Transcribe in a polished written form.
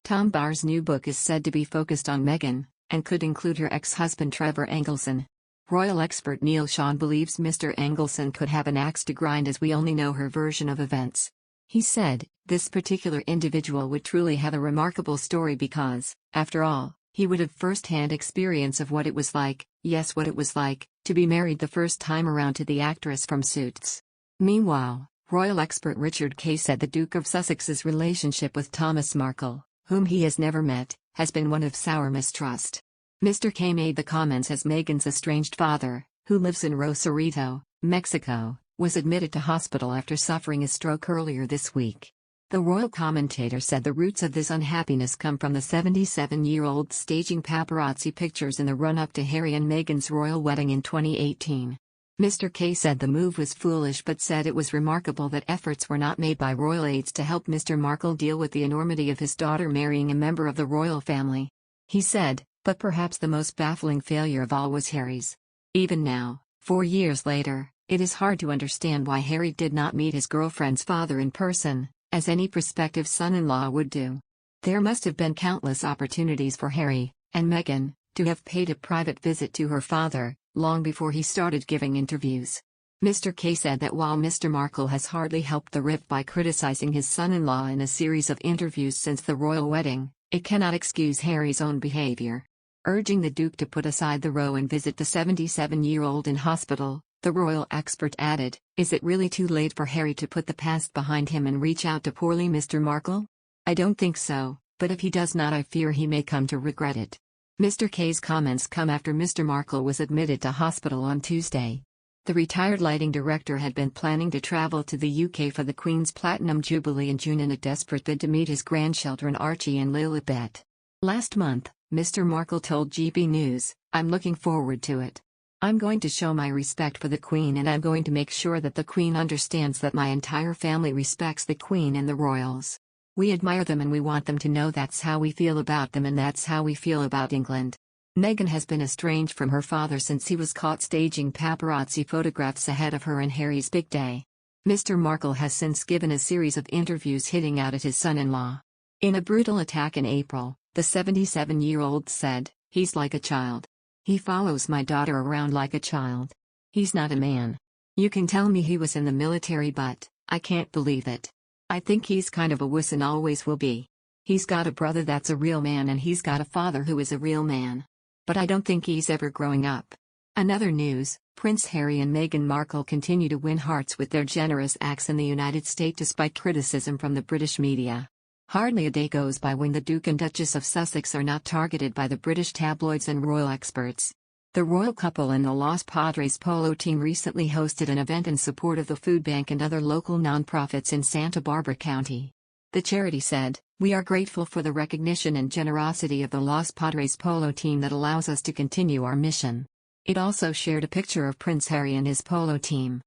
Tom Barr's new book is said to be focused on Meghan, and could include her ex-husband Trevor Engelson. Royal expert Neil Sean believes Mr. Engelson could have an axe to grind, as we only know her version of events. He said, this particular individual would truly have a remarkable story because, after all, he would have first-hand experience of what it was like, yes, what it was like, to be married the first time around to the actress from Suits. Meanwhile, royal expert Richard Kay said the Duke of Sussex's relationship with Thomas Markle, whom he has never met, has been one of sour mistrust. Mr. Kay made the comments as Meghan's estranged father, who lives in Rosarito, Mexico, was admitted to hospital after suffering a stroke earlier this week. The royal commentator said the roots of this unhappiness come from the 77-year-old staging paparazzi pictures in the run-up to Harry and Meghan's royal wedding in 2018. Mr. Kay said the move was foolish, but said it was remarkable that efforts were not made by royal aides to help Mr. Markle deal with the enormity of his daughter marrying a member of the royal family. He said, but perhaps the most baffling failure of all was Harry's. Even now, 4 years later, it is hard to understand why Harry did not meet his girlfriend's father in person, as any prospective son-in-law would do. There must have been countless opportunities for Harry, and Meghan, to have paid a private visit to her father, long before he started giving interviews. Mr. Kay said that while Mr. Markle has hardly helped the rift by criticizing his son-in-law in a series of interviews since the royal wedding, it cannot excuse Harry's own behavior. Urging the Duke to put aside the row and visit the 77-year-old in hospital, the royal expert added, is it really too late for Harry to put the past behind him and reach out to poorly Mr. Markle? I don't think so, but if he does not, I fear he may come to regret it. Mr. Kay's comments come after Mr. Markle was admitted to hospital on Tuesday. The retired lighting director had been planning to travel to the UK for the Queen's Platinum Jubilee in June in a desperate bid to meet his grandchildren Archie and Lilibet. Last month, Mr. Markle told GB News, I'm looking forward to it. I'm going to show my respect for the Queen, and I'm going to make sure that the Queen understands that my entire family respects the Queen and the royals. We admire them and we want them to know that's how we feel about them, and that's how we feel about England. Meghan has been estranged from her father since he was caught staging paparazzi photographs ahead of her and Harry's big day. Mr. Markle has since given a series of interviews hitting out at his son-in-law. In a brutal attack in April, the 77-year-old said, he's like a child. He follows my daughter around like a child. He's not a man. You can tell me he was in the military, but I can't believe it. I think he's kind of a wuss and always will be. He's got a brother that's a real man, and he's got a father who is a real man. But I don't think he's ever growing up. Another news, Prince Harry and Meghan Markle continue to win hearts with their generous acts in the United States despite criticism from the British media. Hardly a day goes by when the Duke and Duchess of Sussex are not targeted by the British tabloids and royal experts. The royal couple and the Los Padres polo team recently hosted an event in support of the food bank and other local nonprofits in Santa Barbara County. The charity said, "We are grateful for the recognition and generosity of the Los Padres polo team that allows us to continue our mission." It also shared a picture of Prince Harry and his polo team.